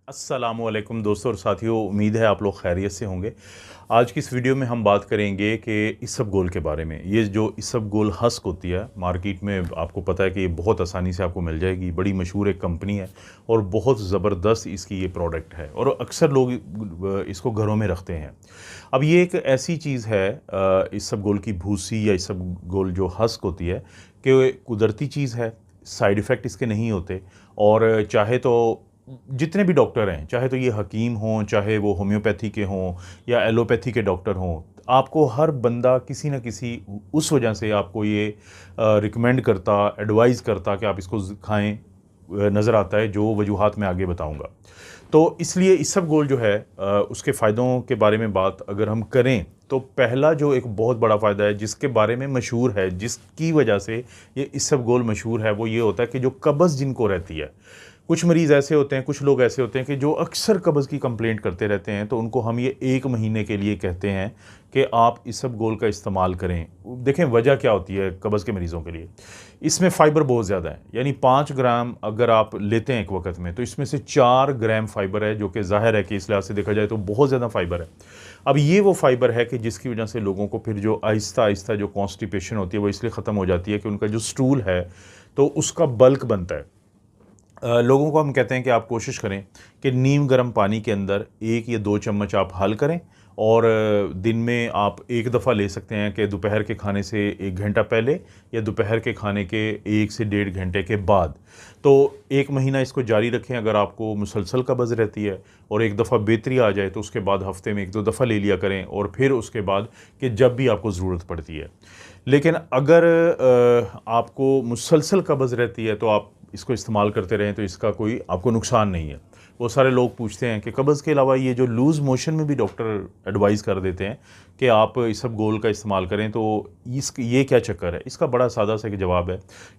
अस्सलामुअलैकुम दोस्तों और साथियों, उम्मीद है आप लोग खैरियत से होंगे। आज की इस वीडियो में हम बात करेंगे कि इसबगोल के बारे में। ये जो इसबगोल हस्क होती है, मार्केट में आपको पता है कि ये बहुत आसानी से आपको मिल जाएगी। बड़ी मशहूर एक कंपनी है और बहुत ज़बरदस्त इसकी ये प्रोडक्ट है और अक्सर लोग इसको घरों में रखते हैं। अब ये एक ऐसी चीज़ है, इसबगोल की भूसी या इसबगोल जो हस्क होती है, कि कुदरती चीज़ है, साइड इफ़ेक्ट इसके नहीं होते। और चाहे तो जितने भी डॉक्टर हैं, चाहे तो ये हकीम हों, चाहे वो होम्योपैथी के हों या एलोपैथी के डॉक्टर हों, आपको हर बंदा किसी न किसी उस वजह से आपको ये रिकमेंड करता, एडवाइस करता कि आप इसको खाएं, नज़र आता है, जो वजूहात मैं आगे बताऊंगा। तो इसलिए इसबगोल जो है, उसके फ़ायदों के बारे में बात अगर हम करें तो पहला जो एक बहुत बड़ा फ़ायदा है जिसके बारे में मशहूर है, जिसकी वजह से ये इसबगोल मशहूर है, वो ये होता है कि जो कब्ज़ जिनको रहती है, कुछ मरीज़ ऐसे होते हैं, कुछ लोग ऐसे होते हैं कि जो अक्सर कब्ज़ की कंप्लेंट करते रहते हैं, तो उनको हम ये 1 महीने के लिए कहते हैं कि आप इसबगोल का इस्तेमाल करें। देखें वजह क्या होती है कब्ज़ के मरीज़ों के लिए। इसमें फ़ाइबर बहुत ज़्यादा है, यानी 5 ग्राम अगर आप लेते हैं एक वक़्त में, तो इसमें से 4 ग्राम फ़ाइबर है, जो कि ज़ाहिर है कि इस लिहाज़ से देखा जाए तो बहुत ज़्यादा फ़ाइबर है। अब ये वो फ़ाइबर है कि जिसकी वजह से लोगों को फिर जो आहिस्ता-आहिस्ता जो कॉन्स्टिपेशन होती है, वो इसलिए ख़त्म हो जाती है कि उनका जो स्टूल है, तो उसका बल्क बनता है। लोगों को हम कहते हैं कि आप कोशिश करें कि नीम गर्म पानी के अंदर 1 या 2 चम्मच आप हल करें और दिन में आप एक दफ़ा ले सकते हैं कि दोपहर के खाने से 1 घंटा पहले या दोपहर के खाने के 1 से डेढ़ घंटे के बाद। तो 1 महीना इसको जारी रखें। अगर आपको मुसलसल कब्ज़ रहती है और एक दफ़ा बेहतरी आ जाए तो उसके बाद हफ़्ते में 1-2 दफ़ा ले लिया करें, और फिर उसके बाद कि जब भी आपको ज़रूरत पड़ती है। लेकिन अगर आपको मुसलसल कब्ज़ रहती है तो आप इसको इस्तेमाल करते रहें तो इसका कोई आपको नुकसान नहीं है। बहुत सारे लोग पूछते हैं कि कब्ज़ के अलावा ये जो लूज़ मोशन में भी डॉक्टर एडवाइस कर देते हैं कि आप इसबगोल का इस्तेमाल करें, तो ये क्या चक्कर है? इसका बड़ा सादा सा एक जवाब है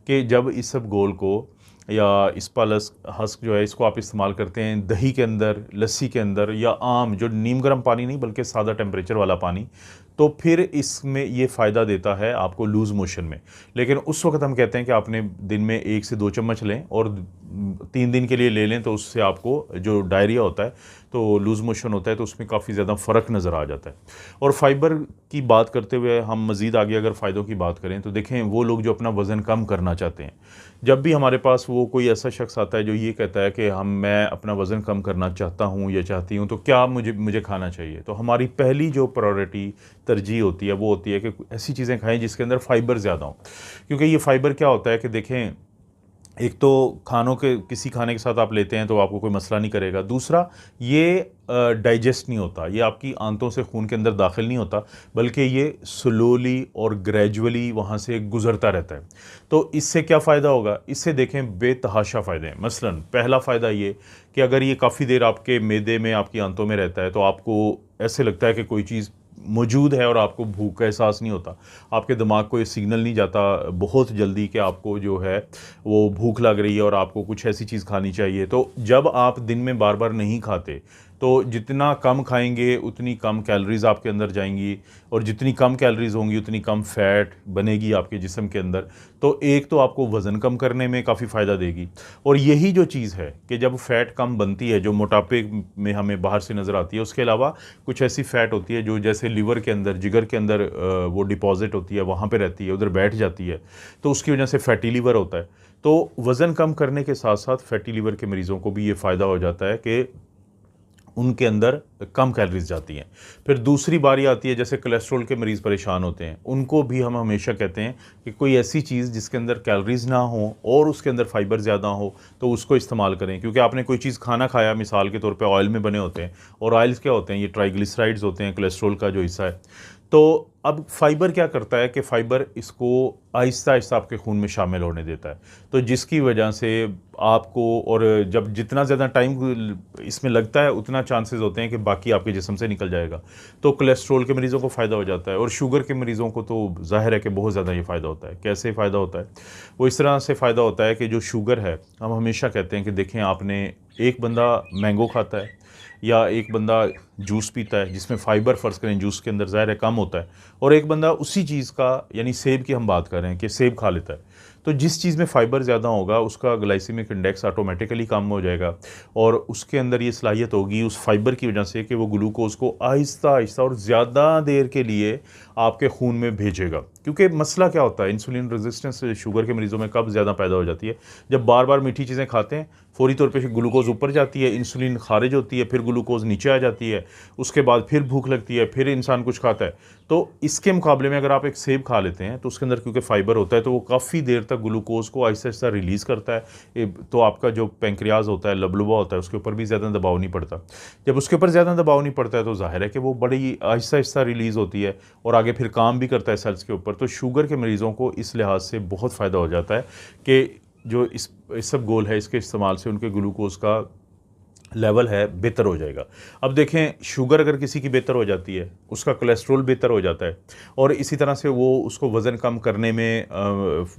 कि जब इसबगोल को या इस्पालस हस्क जो है, इसको आप इस्तेमाल करते हैं दही के अंदर, लस्सी के अंदर, या आम जो नीम गर्म पानी नहीं बल्कि सादा टेम्परेचर वाला पानी, तो फिर इसमें ये फ़ायदा देता है आपको लूज़ मोशन में। लेकिन उस वक़्त हम कहते हैं कि आपने दिन में 1 से 2 चम्मच लें और 3 दिन के लिए ले लें, तो उससे आपको जो डायरिया होता है, तो लूज़ मोशन होता है, तो उसमें काफ़ी ज़्यादा फ़र्क नज़र आ जाता है। और फ़ाइबर की बात करते हुए हम मज़ीद आगे अगर फ़ायदों की बात करें तो देखें, वो लोग जो अपना वज़न कम करना चाहते हैं, जब भी हमारे पास वो कोई ऐसा शख्स आता है जो ये कहता है कि मैं अपना वज़न कम करना चाहता हूँ या चाहती हूँ, तो क्या मुझे खाना चाहिए, तो हमारी पहली जो प्रायोरिटी तरजीह होती है वो होती है कि ऐसी चीज़ें खाएं जिसके अंदर फ़ाइबर ज़्यादा हो। क्योंकि ये फ़ाइबर क्या होता है कि देखें, एक तो किसी खाने के साथ आप लेते हैं तो आपको कोई मसला नहीं करेगा। दूसरा, ये डाइजेस्ट नहीं होता, ये आपकी आंतों से खून के अंदर दाखिल नहीं होता, बल्कि ये स्लोली और ग्रेजुअली वहाँ से गुज़रता रहता है। तो इससे क्या फ़ायदा होगा? इससे देखें बेतहाशा फ़ायदे हैं। मसलन पहला फ़ायदा ये कि अगर ये काफ़ी देर आपके मैदे में, आपकी आंतों में रहता है, तो आपको ऐसे लगता है कि कोई चीज़ मौजूद है और आपको भूख का एहसास नहीं होता। आपके दिमाग को ये सिग्नल नहीं जाता बहुत जल्दी कि आपको जो है वो भूख लग रही है और आपको कुछ ऐसी चीज़ खानी चाहिए। तो जब आप दिन में बार-बार नहीं खाते, तो जितना कम खाएँगे उतनी कम कैलोरीज़ आपके अंदर जाएँगी, और जितनी कम कैलोरीज़ होंगी उतनी कम फ़ैट बनेगी आपके जिस्म के अंदर। तो एक तो आपको वज़न कम करने में काफ़ी फ़ायदा देगी, और यही जो चीज़ है कि जब फ़ैट कम बनती है, जो मोटापे में हमें बाहर से नज़र आती है, उसके अलावा कुछ ऐसी फ़ैट होती है जो जैसे लिवर के अंदर, जिगर के अंदर वो डिपॉज़िट होती है, वहाँ पे रहती है, उधर बैठ जाती है, तो उसकी वजह से फ़ैटी लिवर होता है। तो वज़न कम करने के साथ-साथ फ़ैटी लिवर के मरीज़ों को भी ये फ़ायदा हो जाता है कि उनके अंदर कम कैलोरीज़ जाती हैं। फिर दूसरी बारी आती है, जैसे कोलेस्ट्रॉल के मरीज़ परेशान होते हैं, उनको भी हम हमेशा कहते हैं कि कोई ऐसी चीज़ जिसके अंदर कैलोरीज़ ना हो और उसके अंदर फ़ाइबर ज़्यादा हो, तो उसको इस्तेमाल करें। क्योंकि आपने कोई चीज़ खाना खाया, मिसाल के तौर पे ऑयल में बने होते हैं, और ऑयल्स क्या होते हैं? ये ट्राइग्लिसराइड्स होते हैं, कोलेस्ट्रॉल का जो हिस्सा है। तो अब फ़ाइबर क्या करता है कि फ़ाइबर इसको आहिस्ता-आहिस्ता आपके खून में शामिल होने देता है। तो जिसकी वजह से आपको, और जब जितना ज़्यादा टाइम इसमें लगता है उतना चांसेस होते हैं कि बाकी आपके जिस्म से निकल जाएगा। तो कोलेस्ट्रॉल के मरीज़ों को फ़ायदा हो जाता है, और शुगर के मरीज़ों को तो ज़ाहिर है कि बहुत ज़्यादा ये फ़ायदा होता है। कैसे फ़ायदा होता है? वो इस तरह से फ़ायदा होता है कि जो शुगर है, हम हमेशा कहते हैं कि देखें, आपने एक बंदा मैंगो खाता है या एक बंदा जूस पीता है जिसमें फ़ाइबर, फ़र्ज़ करें जूस के अंदर ज़ाहिर है कम होता है, और एक बंदा उसी चीज़ का, यानी सेब की हम बात कर रहे हैं कि सेब खा लेता है, तो जिस चीज़ में फ़ाइबर ज़्यादा होगा उसका ग्लाइसेमिक इंडेक्स ऑटोमेटिकली कम हो जाएगा और उसके अंदर ये सलाहियत होगी उस फाइबर की वजह से कि वो ग्लूकोज़ को आहिस्ता आहिस्ता और ज़्यादा देर के लिए आपके खून में भेजेगा। क्योंकि मसला क्या होता है, इंसुलिन रेजिस्टेंस शुगर के मरीज़ों में कब ज़्यादा पैदा हो जाती है, जब बार बार मीठी चीज़ें खाते हैं, फौरी तौर पे ग्लूकोज़ ऊपर जाती है, इंसुलिन खारिज होती है, फिर ग्लूकोज़ नीचे आ जाती है, उसके बाद फिर भूख लगती है, फिर इंसान कुछ खाता है। तो इसके मुकाबले में अगर आप एक सेब खा लेते हैं तो उसके अंदर क्योंकि फ़ाइबर होता है तो वो काफ़ी देर तक ग्लूकोज़ को आहिस्ता आहिस्ता रिलीज़ करता है। तो आपका जो पैंक्रियाज़ होता है, लबलुबा होता है, उसके ऊपर भी ज़्यादा दबाव नहीं पड़ता। जब उसके ऊपर ज़्यादा दबाव नहीं पड़ता है तो ज़ाहिर है कि वो बड़ी आहिस्ता आहिस्ता रिलीज़ होती है और आगे फिर काम भी करता है सेल्स के ऊपर। तो शुगर के मरीज़ों को इस लिहाज से बहुत फ़ायदा हो जाता है कि जो इस इसबगोल है इसके इस्तेमाल से उनके ग्लूकोज़ का लेवल है बेहतर हो जाएगा। अब देखें, शुगर अगर किसी की बेहतर हो जाती है, उसका कोलेस्ट्रॉल बेहतर हो जाता है और इसी तरह से वो उसको वज़न कम करने में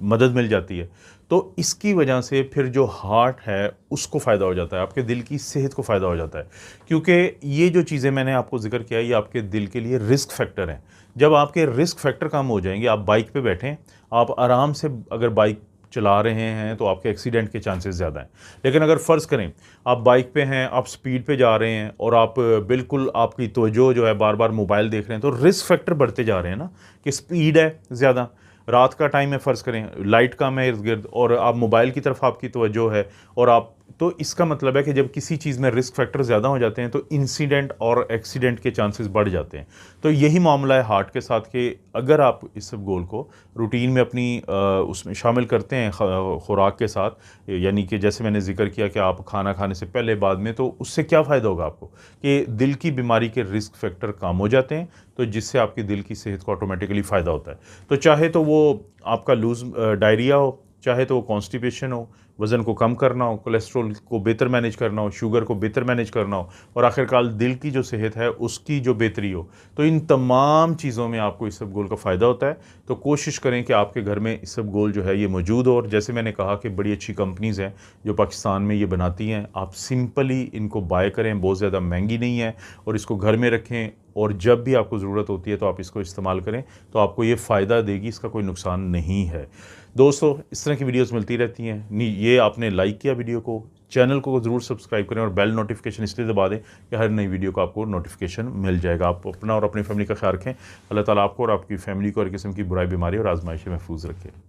मदद मिल जाती है, तो इसकी वजह से फिर जो हार्ट है उसको फ़ायदा हो जाता है, आपके दिल की सेहत को फ़ायदा हो जाता है। क्योंकि ये जो चीज़ें मैंने आपको ज़िक्र किया ये आपके दिल के लिए रिस्क फैक्टर हैं। जब आपके रिस्क फैक्टर कम हो जाएंगे, आप बाइक पे बैठें, आप आराम से अगर बाइक चला रहे हैं तो आपके एक्सीडेंट के चांसेस ज़्यादा हैं। लेकिन अगर फ़र्ज़ करें आप बाइक पे हैं, आप स्पीड पे जा रहे हैं और आप बिल्कुल आपकी तवज्जो जो है बार बार मोबाइल देख रहे हैं, तो रिस्क फैक्टर बढ़ते जा रहे हैं ना, कि स्पीड है ज़्यादा, रात का टाइम है, फ़र्ज़ करें लाइट कम है इर्द गिर्द और आप मोबाइल की तरफ आपकी तवज्जो है और आप, तो इसका मतलब है कि जब किसी चीज़ में रिस्क फैक्टर ज़्यादा हो जाते हैं तो इंसिडेंट और एक्सीडेंट के चांसेस बढ़ जाते हैं। तो यही मामला है हार्ट के साथ कि अगर आप इसबगोल को रूटीन में अपनी उसमें शामिल करते हैं खुराक के साथ, यानी कि जैसे मैंने जिक्र किया कि आप खाना खाने से पहले बाद में, तो उससे क्या फ़ायदा होगा आपको कि दिल की बीमारी के रिस्क फैक्टर कम हो जाते हैं, तो जिससे आपकी दिल की सेहत को ऑटोमेटिकली फ़ायदा होता है। तो चाहे तो वो आपका लूज़ डायरिया हो, चाहे तो वो कॉन्स्टिपेशन हो, वज़न को कम करना हो, कोलेस्ट्रॉल को बेहतर मैनेज करना हो, शुगर को बेहतर मैनेज करना हो और आखिरकार दिल की जो सेहत है उसकी जो बेहतरी हो, तो इन तमाम चीज़ों में आपको इसबगोल का फ़ायदा होता है। तो कोशिश करें कि आपके घर में इसबगोल जो है ये मौजूद हो और जैसे मैंने कहा कि बड़ी अच्छी कंपनीज़ हैं जो पाकिस्तान में ये बनाती हैं, आप सिंपली इनको बाय करें, बहुत ज़्यादा महंगी नहीं है और इसको घर में रखें और जब भी आपको ज़रूरत होती है तो आप इसको इस्तेमाल करें, तो आपको ये फ़ायदा देगी, इसका कोई नुकसान नहीं है। दोस्तों, इस तरह की वीडियोस मिलती रहती हैं। ये आपने लाइक किया वीडियो को, चैनल को ज़रूर सब्सक्राइब करें और बेल नोटिफिकेशन इसलिए दबा दें कि हर नई वीडियो का आपको नोटिफिकेशन मिल जाएगा। आप अपना और अपनी फैमिली का ख्याल रखें। अल्लाह ताला आपको और आपकी फैमिली को हर किस्म की बुराई, बीमारी और आजमाइश से महफूज रखे।